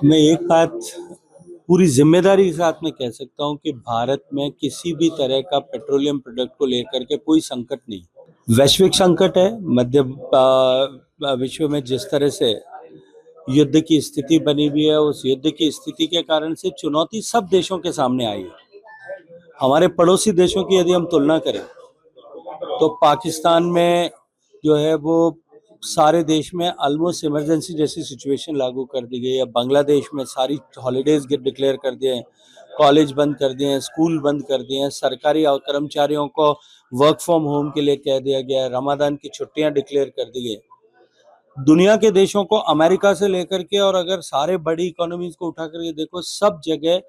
मैं एक बात पूरी ज़िम्मेदारी के साथ मैं कह सकता हूँ कि भारत में किसी भी तरह का पेट्रोलियम प्रोडक्ट को लेकर के कोई संकट नहीं। वैश्विक संकट है, विश्व में जिस तरह से युद्ध की स्थिति बनी हुई है, उस युद्ध की स्थिति के कारण से चुनौती सब देशों के सामने आई है। हमारे पड़ोसी देशों की यदि हम तुलना करें, तो पाकिस्तान में जो है वो सारे देश में ऑलमोस्ट इमरजेंसी जैसी सिचुएशन लागू कर दी गई है। बांग्लादेश में सारी हॉलीडेज डिक्लेयर कर दिए हैं, कॉलेज बंद कर दिए हैं, स्कूल बंद कर दिए हैं, सरकारी कर्मचारियों को वर्क फ्रॉम होम के लिए कह दिया गया है, रमादान की छुट्टियां डिक्लेयर कर दी गई। दुनिया के देशों को, अमेरिका से लेकर के, और अगर सारे बड़ी इकोनॉमीज को उठा करके देखो, सब जगह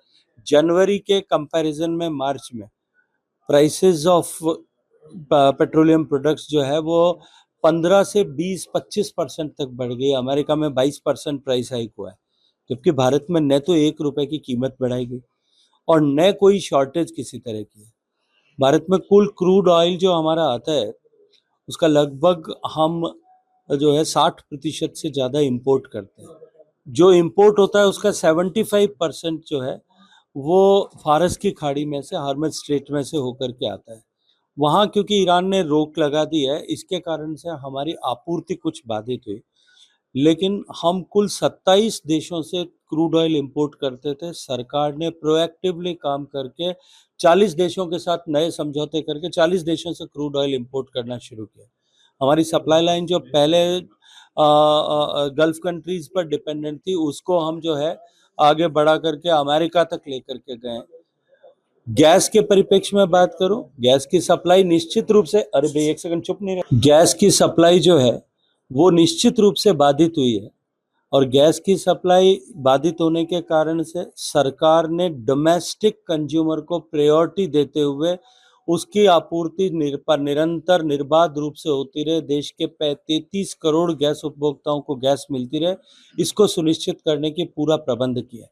जनवरी के कंपैरिजन में मार्च में प्राइसेस ऑफ पेट्रोलियम प्रोडक्ट्स जो है वो 15 से 20-25% तक बढ़ गई। अमेरिका में 22% प्राइस हाइक हुआ है, जबकि भारत में न तो 1 रुपए की कीमत बढ़ाई गई और न कोई शॉर्टेज किसी तरह की है। भारत में कुल क्रूड ऑयल जो हमारा आता है, उसका लगभग हम जो है 60% से ज़्यादा इंपोर्ट करते हैं। जो इंपोर्ट होता है उसका 75% जो है वो फारस की खाड़ी में से, हार्मज स्ट्रेट में से होकर के आता है। वहाँ क्योंकि ईरान ने रोक लगा दी है, इसके कारण से हमारी आपूर्ति कुछ बाधित हुई, लेकिन हम कुल 27 देशों से क्रूड ऑयल इंपोर्ट करते थे। सरकार ने प्रोएक्टिवली काम करके 40 देशों के साथ नए समझौते करके 40 देशों से क्रूड ऑयल इंपोर्ट करना शुरू किया। हमारी सप्लाई लाइन जो पहले गल्फ कंट्रीज पर डिपेंडेंट थी, उसको हम जो है आगे बढ़ा करके अमेरिका तक लेकर के गए। गैस के परिप्रेक्ष्य में बात करूं, गैस की सप्लाई निश्चित रूप से, अरे भाई एक सेकंड चुप नहीं रहे, गैस की सप्लाई जो है वो निश्चित रूप से बाधित हुई है। और गैस की सप्लाई बाधित होने के कारण से सरकार ने डोमेस्टिक कंज्यूमर को प्रायोरिटी देते हुए उसकी आपूर्ति निरंतर निर्बाध रूप से होती रहे, देश के 33 करोड़ गैस उपभोक्ताओं को गैस मिलती रहे, इसको सुनिश्चित करने की पूरा प्रबंध किया।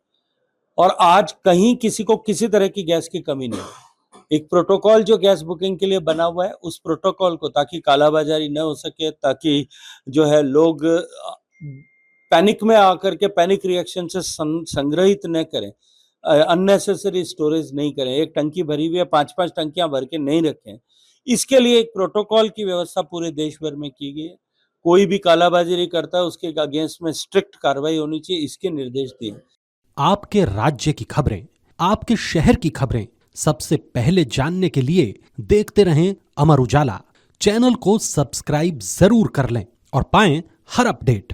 और आज कहीं किसी को किसी तरह की गैस की कमी नहीं है। एक प्रोटोकॉल जो गैस बुकिंग के लिए बना हुआ है, उस प्रोटोकॉल को, ताकि कालाबाजारी न हो सके, ताकि जो है लोग पैनिक में आकर के पैनिक रिएक्शन से संग्रहित न करें, अननेसेसरी स्टोरेज नहीं करें, एक टंकी भरी हुई है 5-5 टंकियां भर के नहीं रखें। इसके लिए एक प्रोटोकॉल की व्यवस्था पूरे देश भर में की गई है। कोई भी कालाबाजारी करता है उसके अगेंस्ट में स्ट्रिक्ट कार्रवाई होनी चाहिए, इसके निर्देश दिए। आपके राज्य की खबरें, आपके शहर की खबरें सबसे पहले जानने के लिए देखते रहें अमर उजाला। चैनल को सब्सक्राइब जरूर कर लें और पाएं हर अपडेट।